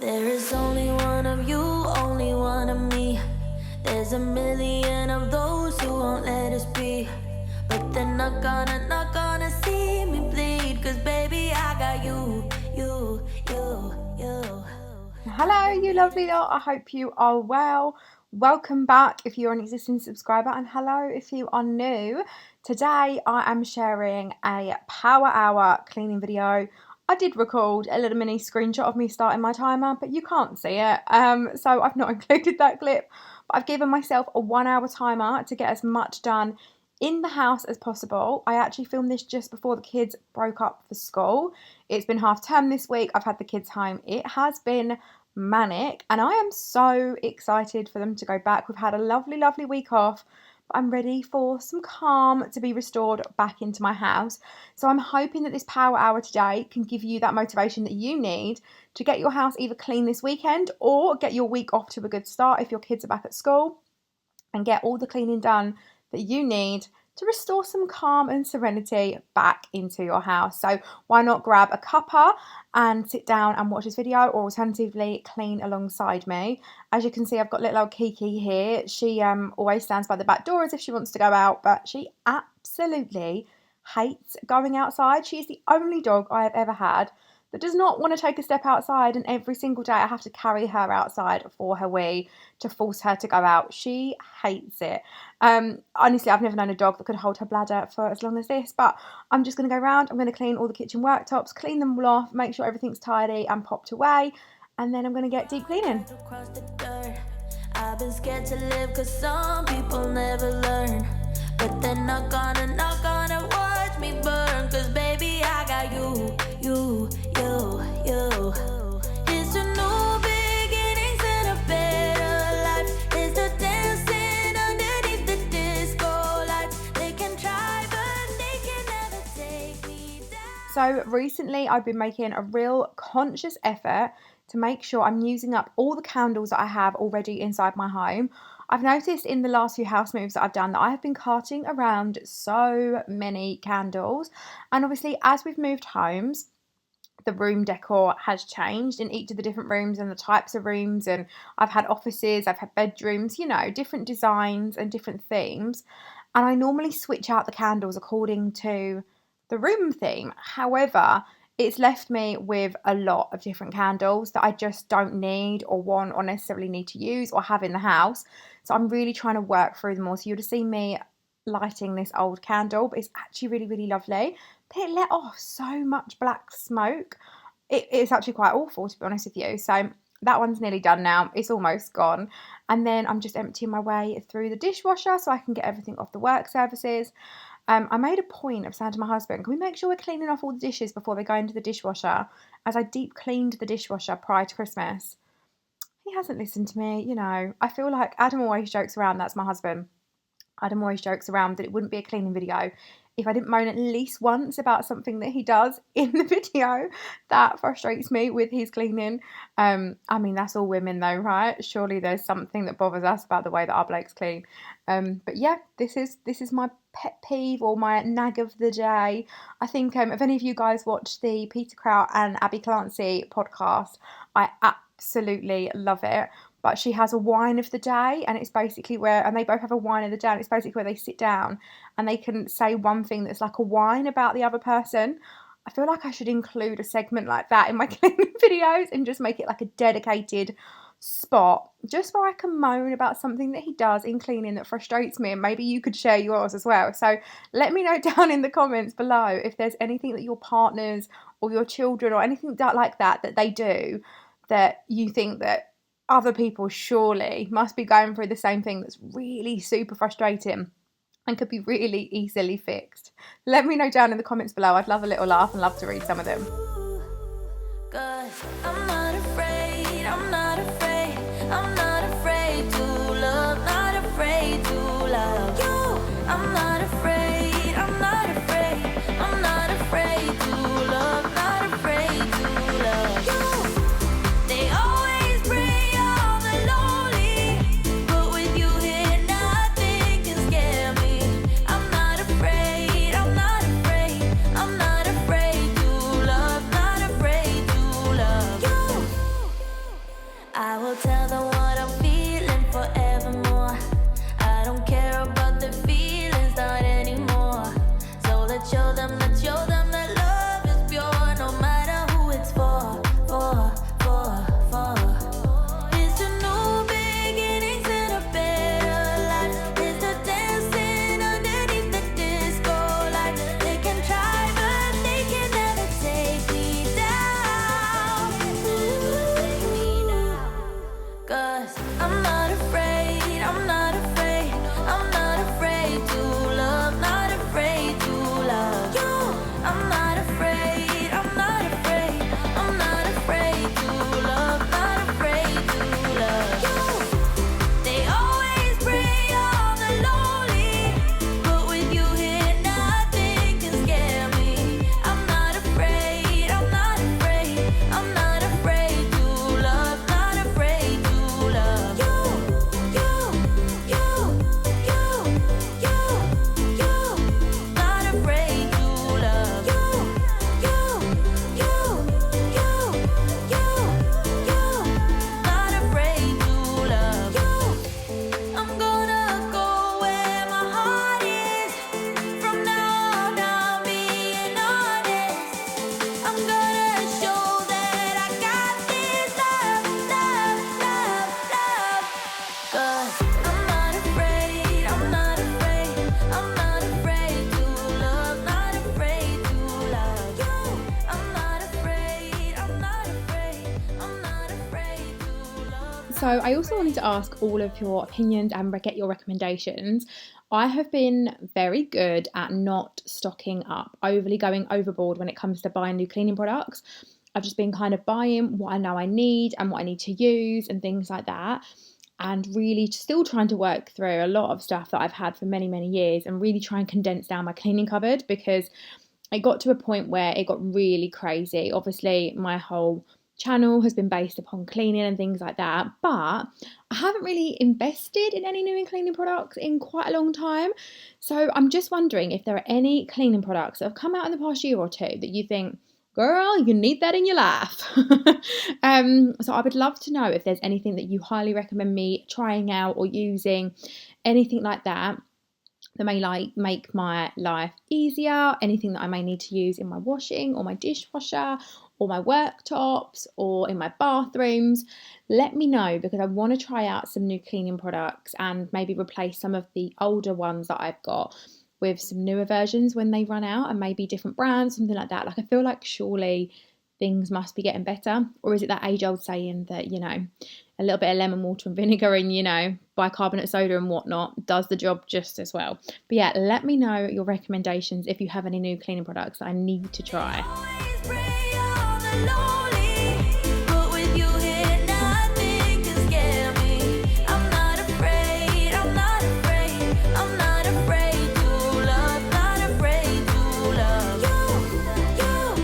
There is only one of you, only one of me. There's a million of those who won't let us be. But they're not gonna see me bleed. Cause baby, I got you. Hello, you lovely lot. I hope you are well. Welcome back if you're an existing subscriber, and hello if you are new. Today I am sharing a power hour cleaning video. I did record a little mini screenshot of me starting my timer, but you can't see it, so I've not included that clip. But I've given myself a 1 hour timer to get as much done in the house as possible. I actually filmed this just before the kids broke up for school. It's been half term this week. I've had the kids home. It has been manic, and I am so excited for them to go back. We've had a lovely week off, but I'm ready for some calm to be restored back into my house. So I'm hoping that this power hour today can give you that motivation that you need to get your house either clean this weekend or get your week off to a good start if your kids are back at school, and get all the cleaning done that you need to restore some calm and serenity back into your house. So why not grab a cuppa and sit down and watch this video, or alternatively clean alongside me. As you can see, I've got little old Kiki here. She always stands by the back door as if she wants to go out, but she absolutely hates going outside. She is the only dog I have ever had that does not want to take a step outside, and every single day I have to carry her outside for her wee to force her to go out. She hates it. Honestly, I've never known a dog that could hold her bladder for as long as this, but I'm just going to go around. I'm going to clean all the kitchen worktops, clean them all off, make sure everything's tidy and popped away, and then I'm going to get deep cleaning. I've been scared to live cause some people never learn, but they're not gonna watch me burn. Cause baby, I got you. It's a new beginnings and a better life. It's the dancing underneath the disco lights. They can try but they can never take me down. So recently I've been making a real conscious effort to make sure I'm using up all the candles that I have already inside my home. I've noticed in the last few house moves that I've done that I have been carting around so many candles, and obviously as we've moved homes, the room decor has changed in each of the different rooms and the types of rooms, and I've had offices, I've had bedrooms, you know, different designs and different themes, and I normally switch out the candles according to the room theme. However, it's left me with a lot of different candles that I just don't need or want or necessarily need to use or have in the house. So I'm really trying to work through them all. So you'll just see me lighting this old candle, but it's actually really lovely. But it let off so much black smoke. It's actually quite awful, to be honest with you. So that one's nearly done now. It's almost gone. And then I'm just emptying my way through the dishwasher so I can get everything off the work surfaces. I made a point of saying to my husband, can we make sure we're cleaning off all the dishes before they go into the dishwasher, as I deep cleaned the dishwasher prior to Christmas. He hasn't listened to me, you know. I feel like Adam always jokes around, that's my husband. Adam always jokes around that it wouldn't be a cleaning video if I didn't moan at least once about something that he does in the video that frustrates me with his cleaning. I mean, that's all women though, right? Surely there's something that bothers us about the way that our blokes clean. But yeah, this is my pet peeve or my nag of the day. I think if any of you guys watch the Peter Kraut and Abby Clancy podcast, I absolutely love it. But she has a wine of the day, and it's basically and they both have a wine of the day, and it's basically where they sit down and they can say one thing that's like a wine about the other person. I feel like I should include a segment like that in my cleaning videos and just make it like a dedicated spot just where I can moan about something that he does in cleaning that frustrates me, and maybe you could share yours as well. So let me know down in the comments below if there's anything that your partners or your children or anything like that they do that you think that other people surely must be going through the same thing that's really super frustrating and could be really easily fixed. Let me know down in the comments below. I'd love a little laugh and love to read some of them. I'm not afraid, I'm not afraid, I'm not afraid to love, not afraid to love you. I'm not afraid, I'm not afraid, I'm not afraid to love, not afraid to love you. They always bring all the lonely, but with you here nothing can scare me. I'm not afraid, I'm not afraid, I'm not afraid to love, not afraid to love you. So I also wanted to ask all of your opinions and get your recommendations. I have been very good at not stocking up, overly going overboard when it comes to buying new cleaning products. I've just been kind of buying what I know I need and what I need to use and things like that. And really still trying to work through a lot of stuff that I've had for many, many years and really try and condense down my cleaning cupboard, because it got to a point where it got really crazy. Obviously, my whole channel has been based upon cleaning and things like that, but I haven't really invested in any new cleaning products in quite a long time. So I'm just wondering if there are any cleaning products that have come out in the past year or two that you think, girl, you need that in your life. So I would love to know if there's anything that you highly recommend me trying out or using, anything like that may make my life easier, anything that I may need to use in my washing or my dishwasher or my worktops or in my bathrooms. Let me know, because I want to try out some new cleaning products and maybe replace some of the older ones that I've got with some newer versions when they run out, and maybe different brands, something like that. Like, I feel like surely things must be getting better. Or is it that age-old saying that, a little bit of lemon water and vinegar and, bicarbonate soda and whatnot does the job just as well? But yeah, let me know your recommendations if you have any new cleaning products that I need to try. Always pray on the lonely, but with you here, nothing can scare me. I'm not afraid, I'm not afraid, I'm not afraid to love, not afraid to love. I'm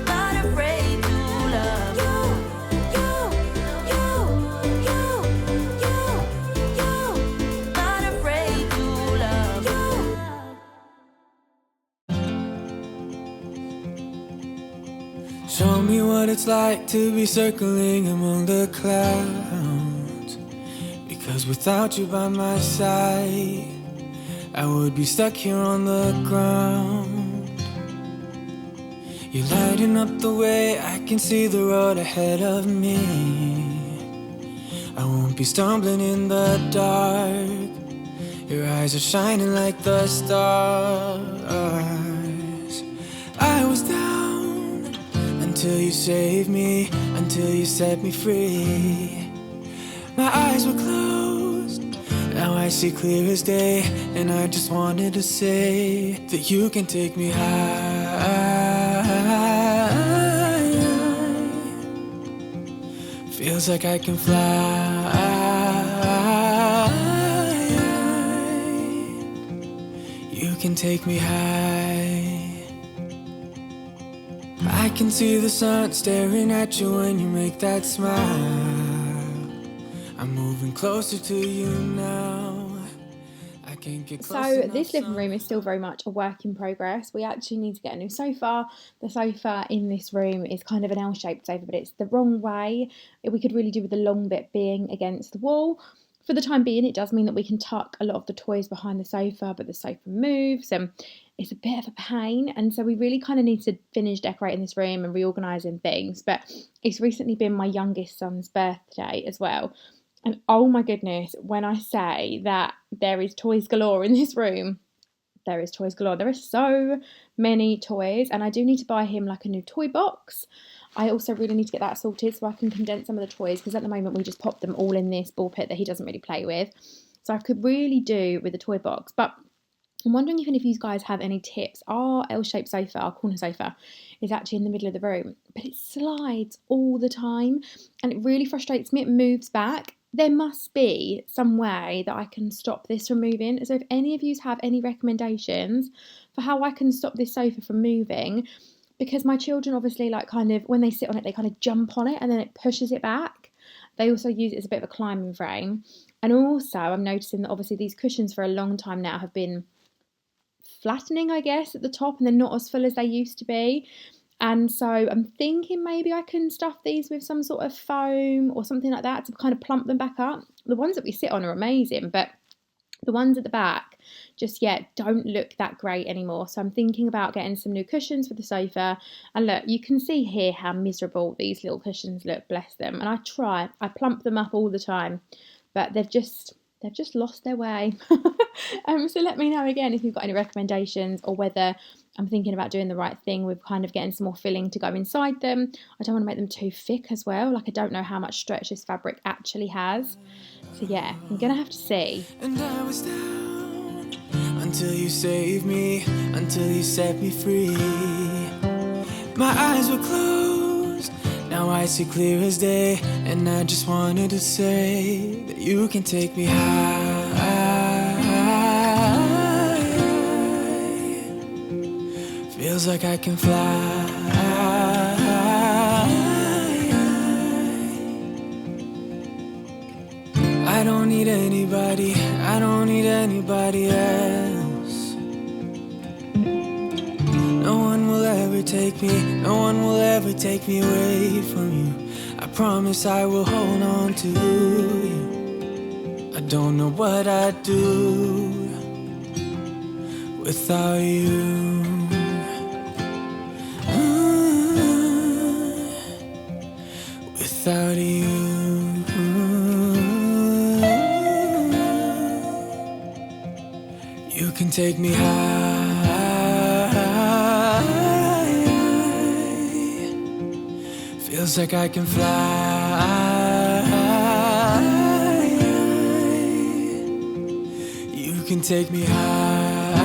not afraid to love. Not afraid to love. Show me what it's like to be circling among the clouds, because without you by my side, I would be stuck here on the ground. You're lighting up the way, I can see the road ahead of me. I won't be stumbling in the dark. Your eyes are shining like the stars. I was down until you saved me, until you set me free. My eyes were closed, now I see clear as day, and I just wanted to say that you can take me high. Feels like I can fly. You can take me high. I can see the sun staring at you when you make that smile. I'm moving closer to you now. I can't get close So enough this living room is still somehow. very much a work in progress. We actually need to get a new sofa. The sofa in this room is kind of an L-shaped sofa, but it's the wrong way. We could really do with the long bit being against the wall. For the time being, it does mean that we can tuck a lot of the toys behind the sofa, but the sofa moves and it's a bit of a pain. And so we really kind of need to finish decorating this room and reorganising things. But it's recently been my youngest son's birthday as well. And oh my goodness, when I say that there is toys galore in this room, there is toys galore. There are so many toys, and I do need to buy him like a new toy box. I also really need to get that sorted so I can condense some of the toys, because at the moment we just pop them all in this ball pit that he doesn't really play with. So I could really do with a toy box. But I'm wondering if you guys have any tips. Our L-shaped sofa, our corner sofa, is actually in the middle of the room, but it slides all the time and it really frustrates me. It moves back. There must be some way that I can stop this from moving. So if any of you have any recommendations for how I can stop this sofa from moving, because my children obviously like kind of, when they sit on it, they kind of jump on it and then it pushes it back. They also use it as a bit of a climbing frame. And also I'm noticing that obviously these cushions for a long time now have been flattening, I guess, at the top, and they're not as full as they used to be. And so I'm thinking maybe I can stuff these with some sort of foam or something like that to kind of plump them back up. The ones that we sit on are amazing, but the ones at the back just yet don't look that great anymore. So I'm thinking about getting some new cushions for the sofa. And look, you can see here how miserable these little cushions look, bless them. And I plump them up all the time, but they've just lost their way. So let me know again if you've got any recommendations, or whether I'm thinking about doing the right thing with kind of getting some more filling to go inside them. I don't want to make them too thick as well. Like, I don't know how much stretch this fabric actually has. So yeah, I'm gonna have to see. And I was down until you saved me, until you set me free. My eyes were closed, now I see clear as day. And I just wanted to say that you can take me high. Feels like I can fly. I don't need anybody, I don't need anybody else. No one will ever take me, no one will ever take me away from you. I promise I will hold on to you. I don't know what I'd do without you. Without you. You can take me high. Feels like I can fly. You can take me high.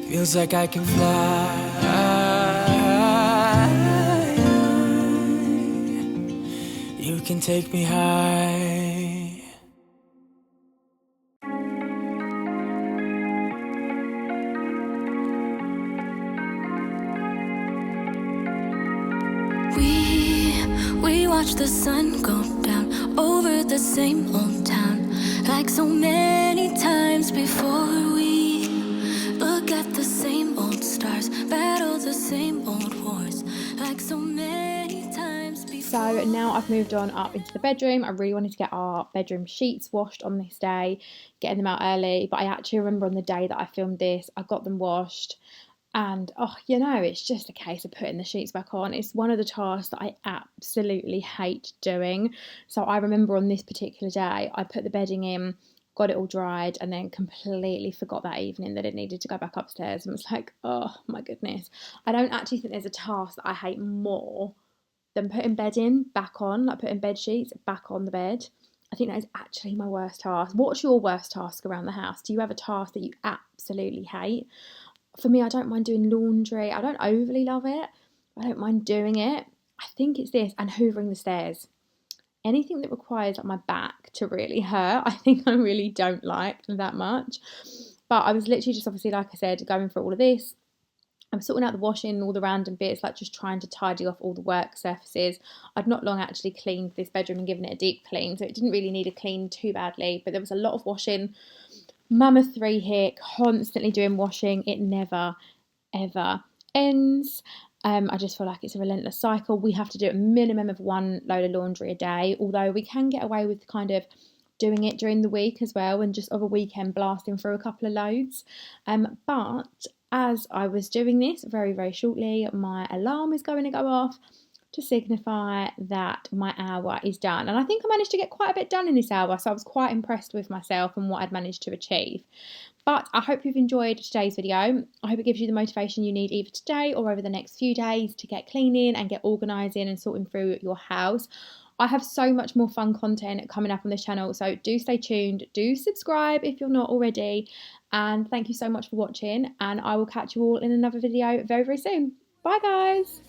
Feels like I can fly. You can take me high. We watch the sun go down over the same old town, like so many times before. We look at the same old stars, battle the same old wars, like so many times before. So now I've moved on up into the bedroom. I really wanted to get our bedroom sheets washed on this day, getting them out early, but I actually remember on the day that I filmed this, I got them washed. And, oh, you know, it's just a case of putting the sheets back on. It's one of the tasks that I absolutely hate doing. So I remember on this particular day, I put the bedding in, got it all dried, and then completely forgot that evening that it needed to go back upstairs. And was like, oh, my goodness. I don't actually think there's a task that I hate more than putting bedding back on, like putting bed sheets back on the bed. I think that is actually my worst task. What's your worst task around the house? Do you have a task that you absolutely hate? For me, I don't mind doing laundry. I don't overly love it. I don't mind doing it. I think it's this, and hoovering the stairs. Anything that requires like my back to really hurt, I think I really don't like that much. But I was literally just, obviously, like I said, going through all of this. I'm sorting out the washing, all the random bits, like just trying to tidy off all the work surfaces. I'd not long actually cleaned this bedroom and given it a deep clean, so it didn't really need a clean too badly, but there was a lot of washing. Mama 3 here, constantly doing washing. It never, ever ends. I just feel like it's a relentless cycle. We have to do a minimum of 1 load of laundry a day, although we can get away with kind of doing it during the week as well, and just over a weekend blasting through a couple of loads. But as I was doing this, very, very shortly, my alarm is going to go off to signify that my hour is done. And I think I managed to get quite a bit done in this hour, so I was quite impressed with myself and what I'd managed to achieve. But I hope you've enjoyed today's video. I hope it gives you the motivation you need either today or over the next few days to get cleaning and get organising and sorting through your house. I have so much more fun content coming up on this channel, so do stay tuned, do subscribe if you're not already, and thank you so much for watching, and I will catch you all in another video very, very soon. Bye guys!